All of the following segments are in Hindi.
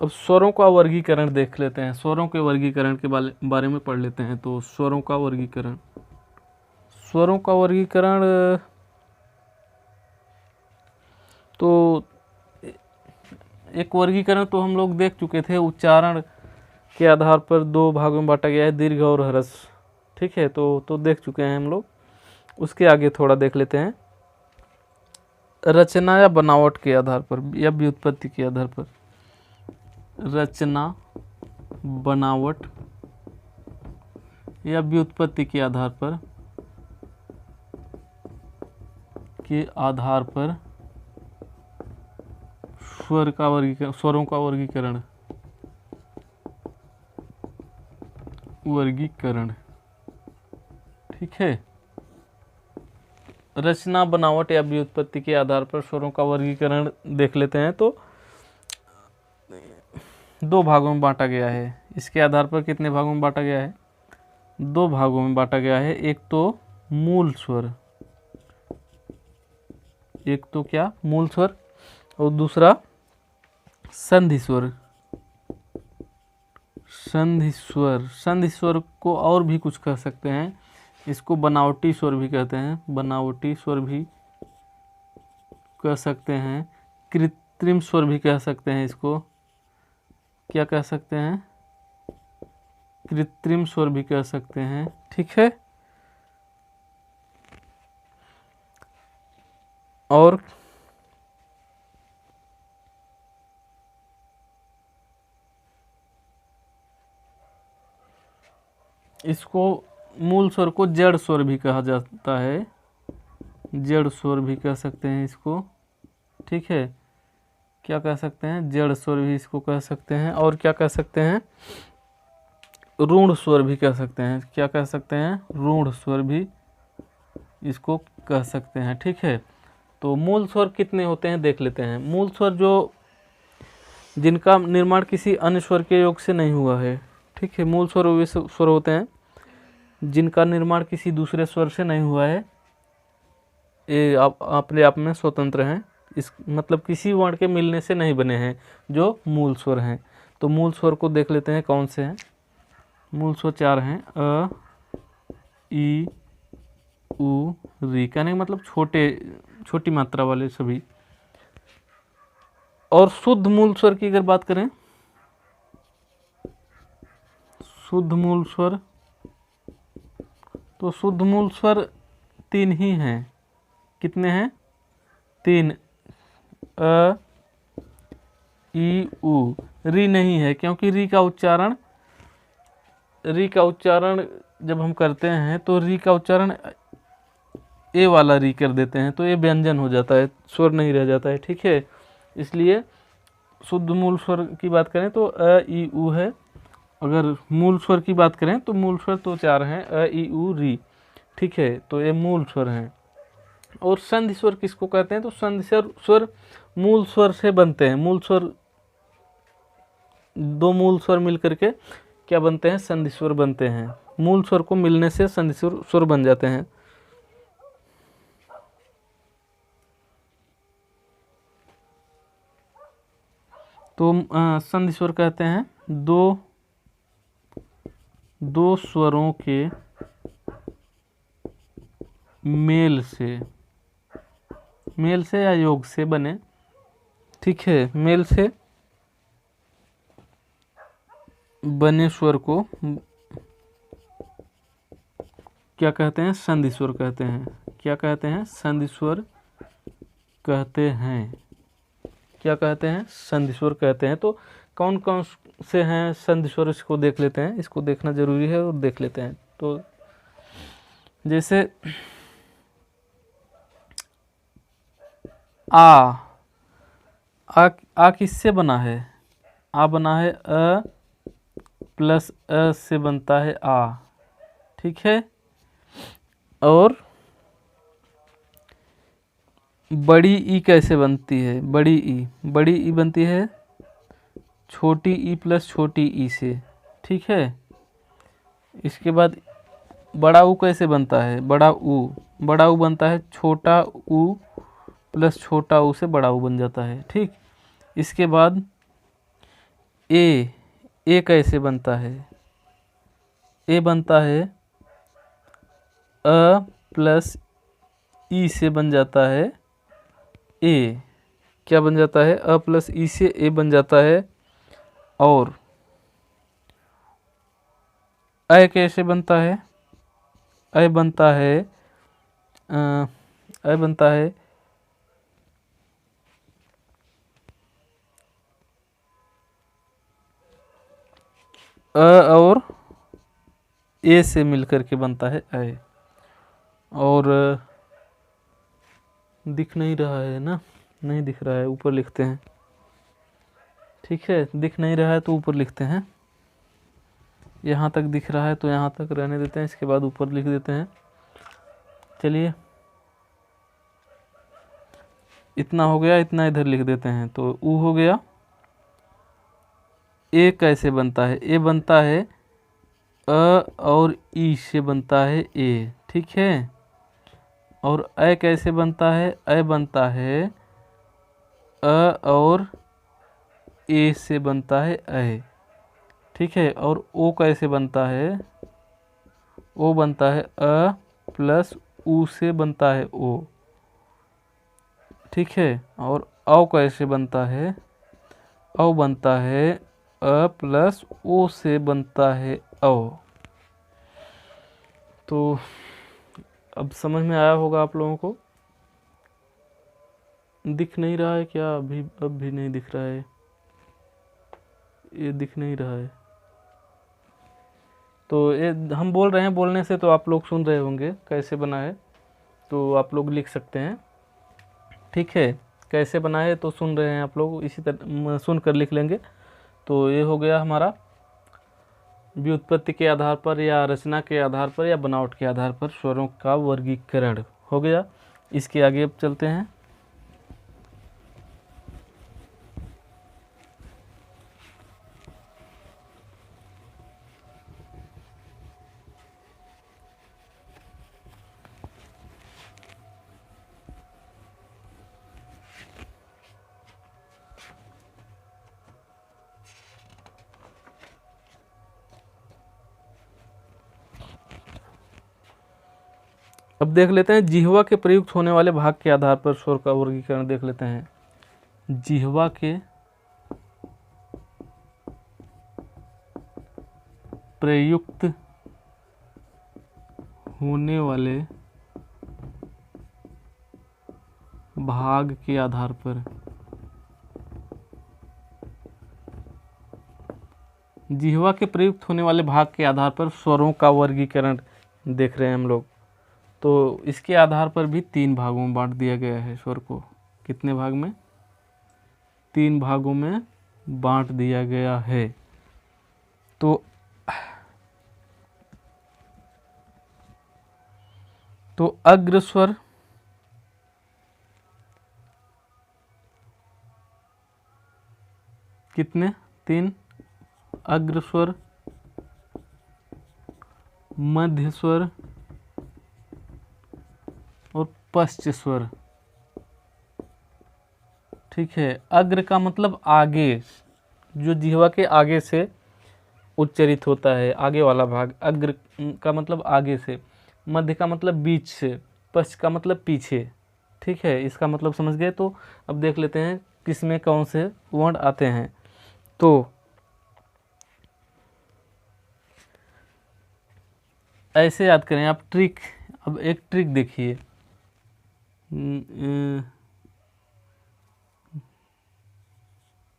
अब स्वरों का वर्गीकरण देख लेते हैं, स्वरों के वर्गीकरण के बारे में पढ़ लेते हैं। तो स्वरों का वर्गीकरण, स्वरों का वर्गीकरण तो एक वर्गीकरण तो हम लोग देख चुके थे, उच्चारण के आधार पर दो भागों में बांटा गया है, दीर्घ और ह्रस्व। ठीक है, तो देख चुके हैं हम लोग। उसके आगे थोड़ा देख लेते हैं, रचना या बनावट के आधार पर या व्युत्पत्ति के आधार पर। रचना, बनावट या व्युत्पत्ति के आधार पर स्वर का वर्गीकरण, स्वरों का वर्गीकरण। ठीक है, रचना, बनावट या व्युत्पत्ति के आधार पर स्वरों का वर्गीकरण देख लेते हैं। तो दो भागों में बांटा गया है। इसके आधार पर कितने भागों में बांटा गया है? दो भागों में बांटा गया है। एक तो मूल स्वर, एक तो क्या? मूल स्वर, और दूसरा संधि स्वर। संधि स्वर, संधि स्वर को और भी कुछ कह सकते हैं, इसको बनावटी स्वर भी कहते हैं, बनावटी स्वर भी कह सकते हैं, कृत्रिम स्वर भी कह सकते हैं। इसको क्या कह सकते हैं? कृत्रिम स्वर भी कह सकते हैं। ठीक है, और इसको मूल स्वर को जड़ स्वर भी कहा जाता है, जड़ स्वर भी कह सकते हैं इसको। ठीक है, क्या कह सकते हैं? जड़ स्वर भी इसको कह सकते हैं। और क्या कह सकते हैं? रूढ़ स्वर भी कह सकते हैं। क्या कह सकते हैं? रूढ़ स्वर भी इसको कह सकते हैं। ठीक है, तो मूल स्वर कितने होते हैं देख लेते हैं। मूल स्वर जो जिनका निर्माण किसी अन्य स्वर के योग से नहीं हुआ है। ठीक है, मूल स्वर वे स्वर होते हैं जिनका निर्माण किसी दूसरे स्वर से नहीं हुआ है, ये अपने आप में स्वतंत्र हैं। इस मतलब किसी वर्ण के मिलने से नहीं बने हैं, जो मूल स्वर हैं। तो मूल स्वर को देख लेते हैं कौन से हैं। मूल स्वर चार हैं, अ, ई, उ, री। कहने का मतलब छोटी मात्रा वाले सभी। और शुद्ध मूल स्वर की अगर बात करें, शुद्ध मूल स्वर, तो शुद्ध मूल स्वर तीन ही हैं। कितने हैं? तीन, अ, ई, उ। री नहीं है, क्योंकि री का उच्चारण जब हम करते हैं तो री का उच्चारण ए वाला री कर देते हैं, तो ये व्यंजन हो जाता है, स्वर नहीं रह जाता है। ठीक है, इसलिए शुद्ध मूल स्वर की बात करें तो अ, ई, उ है। अगर मूल स्वर की बात करें तो मूल स्वर तो चार हैं, अ, ई, उ, री। ठीक है, तो ये मूल स्वर हैं। और संधि स्वर किसको कहते हैं? तो संधि स्वर मूल स्वर से बनते हैं। मूल स्वर, दो मूल स्वर मिलकर के क्या बनते हैं? संधि स्वर बनते हैं। मूल स्वर को मिलने से संधि स्वर बन जाते हैं। तो संधि स्वर कहते हैं दो स्वरों के मेल से या योग से बने। ठीक है, मेल से बने स्वर को क्या कहते हैं? संधि स्वर कहते हैं। क्या कहते हैं? संधि स्वर कहते हैं। क्या कहते हैं? संधि स्वर कहते हैं। तो कौन कौन से हैं संधि स्वर, इसको देख लेते हैं। इसको देखना जरूरी है और देख लेते हैं। तो जैसे आ किससे बना है? आ बना है अ प्लस अ से बनता है आ। ठीक है, और बड़ी ई कैसे बनती है? बड़ी ई बनती है छोटी ई प्लस छोटी ई से। ठीक है, इसके बाद बड़ा ऊ कैसे बनता है? बड़ा ऊ बनता है छोटा ऊ प्लस छोटा ऊ से बड़ा ऊ बन जाता है। ठीक, इसके बाद ए कैसे बनता है? ए बनता है अ प्लस ई से बन जाता है ए। क्या बन जाता है? अ प्लस ई से ए बन जाता है। और अ कैसे बनता है? अ बनता है अ बनता है अ और ए से मिलकर के बनता है अ। और दिख नहीं रहा है ना? नहीं दिख रहा है, ऊपर लिखते हैं। ठीक है, दिख नहीं रहा है तो ऊपर लिखते हैं। यहाँ तक दिख रहा है तो यहाँ तक रहने देते हैं, इसके बाद ऊपर लिख देते हैं। चलिए, इतना हो गया, इतना इधर लिख देते हैं। तो ऊ हो गया। ए कैसे बनता है? ए बनता है अ और ई से बनता है ए। ठीक है। और अ कैसे बनता है? अ बनता है अ और ए से बनता है अ। ठीक है। और ओ कैसे बनता है? ओ बनता है अ प्लस ऊ से बनता है ओ। ठीक है। और औ कैसे बनता है? औ बनता है अ प्लस ओ से बनता है औ। तो अब समझ में आया होगा आप लोगों को। दिख नहीं रहा है क्या? अभी अब भी नहीं दिख रहा है, ये दिख नहीं रहा है। तो ये हम बोल रहे हैं, बोलने से तो आप लोग सुन रहे होंगे कैसे बना है, तो आप लोग लिख सकते हैं। ठीक है, कैसे बना है तो सुन रहे हैं आप लोग, इसी तरह सुन कर लिख लेंगे। तो ये हो गया हमारा व्युत्पत्ति के आधार पर या रचना के आधार पर या बनावट के आधार पर स्वरों का वर्गीकरण हो गया। इसके आगे अब चलते हैं। अब देख लेते हैं जिह्वा के प्रयुक्त होने वाले भाग के आधार पर स्वर का वर्गीकरण देख लेते हैं। जिह्वा के प्रयुक्त होने वाले भाग के आधार पर, जिह्वा के प्रयुक्त होने वाले भाग के आधार पर स्वरों का वर्गीकरण देख रहे हैं हम लोग। तो इसके आधार पर भी 3 भागों में बांट दिया गया है स्वर को। कितने भाग में? 3 भागों में बांट दिया गया है। तो अग्र स्वर, कितने? 3। अग्र स्वर, मध्य स्वर और पश्च स्वर। ठीक है। अग्र का मतलब आगे, जो जिह्वा के आगे से उच्चरित होता है, आगे वाला भाग। अग्र का मतलब आगे से, मध्य का मतलब बीच से, पश्च का मतलब पीछे। ठीक है, इसका मतलब समझ गए। तो अब देख लेते हैं किसमें कौन से वर्ण आते हैं। तो ऐसे याद करें आप ट्रिक। अब एक ट्रिक देखिए,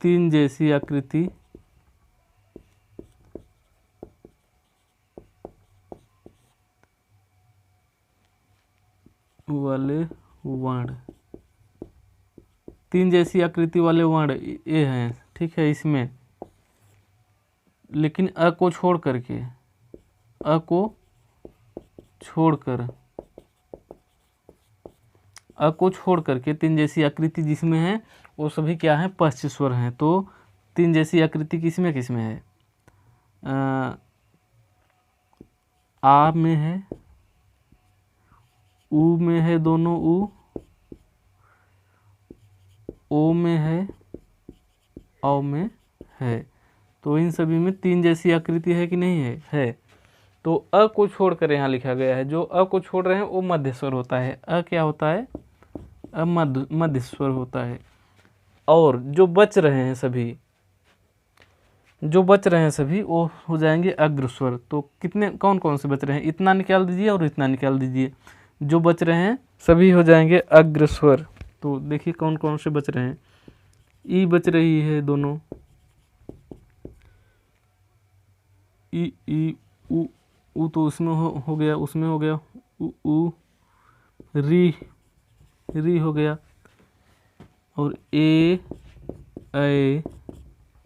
तीन जैसी आकृति वाले वर्ण, 3 जैसी आकृति वाले वर्ण ये हैं। ठीक है, इसमें लेकिन अ को छोड़ करके, अ को छोड़कर, अ को छोड़ करके 3 जैसी आकृति जिसमें है वो सभी क्या है? पश्च स्वर हैं। तो 3 जैसी आकृति किसमें किसमें है? आ में है, ऊ में है, दोनों ऊ, ओ में है, औ में है। तो इन सभी में 3 जैसी आकृति है कि नहीं है। तो अ को छोड़कर यहाँ लिखा गया है, जो अ को छोड़ रहे हैं वो मध्य स्वर होता है। अ क्या होता है? अ मध्य स्वर होता है। और जो बच रहे हैं सभी वो हो जाएंगे अग्र स्वर। तो कितने कौन कौन से बच रहे हैं? इतना निकाल दीजिए और इतना निकाल दीजिए, जो बच रहे हैं सभी हो जाएंगे अग्र स्वर। तो देखिए कौन कौन से बच रहे हैं। ई बच रही है दोनों, ई उ तो उसमें हो गया, उसमें हो गया उ री हो गया, और ए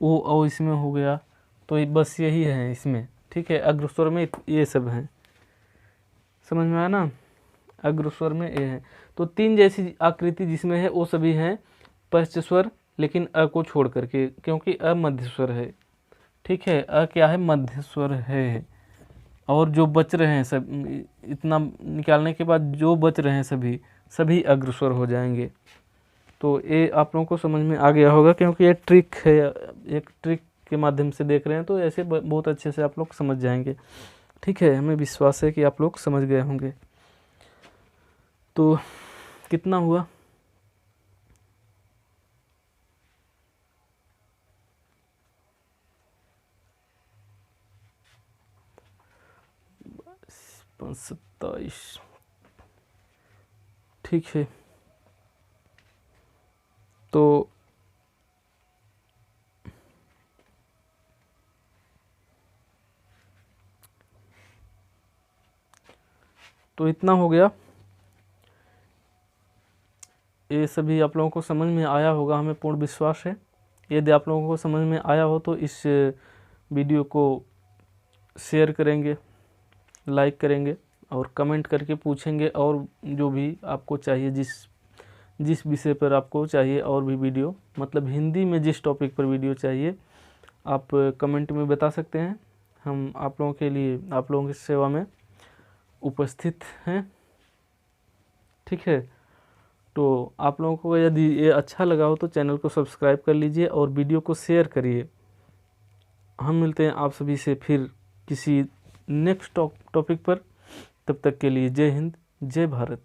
ओ इसमें हो गया। तो बस यही है इसमें, ठीक है। अग्र स्वर में ये सब हैं, समझ में आया ना? अग्र स्वर में ये है। तो 3 जैसी आकृति जिसमें है वो सभी हैं पश्च स्वर, लेकिन अ को छोड़ करके, क्योंकि अ मध्य स्वर है, ठीक है। अ क्या है? मध्य स्वर है। और जो बच रहे हैं सब, इतना निकालने के बाद जो बच रहे हैं सभी अग्र स्वर हो जाएंगे। तो ये आप लोगों को समझ में आ गया होगा, क्योंकि ये ट्रिक है, एक ट्रिक के माध्यम से देख रहे हैं, तो ऐसे बहुत अच्छे से आप लोग समझ जाएंगे, ठीक है। हमें विश्वास है कि आप लोग समझ गए होंगे। तो कितना हुआ? पाँच 27, ठीक है। तो इतना हो गया। ये सभी आप लोगों को समझ में आया होगा, हमें पूर्ण विश्वास है। यदि आप लोगों को समझ में आया हो तो इस वीडियो को शेयर करेंगे, लाइक करेंगे और कमेंट करके पूछेंगे, और जो भी आपको चाहिए, जिस विषय पर आपको चाहिए और भी वीडियो, मतलब हिंदी में जिस टॉपिक पर वीडियो चाहिए, आप कमेंट में बता सकते हैं। हम आप लोगों के लिए, आप लोगों की सेवा में उपस्थित हैं, ठीक है। तो आप लोगों को यदि ये अच्छा लगा हो तो चैनल को सब्सक्राइब कर लीजिए और वीडियो को शेयर करिए। हम मिलते हैं आप सभी से फिर किसी नेक्स्ट टॉपिक पर। तब तक के लिए जय हिंद, जय भारत।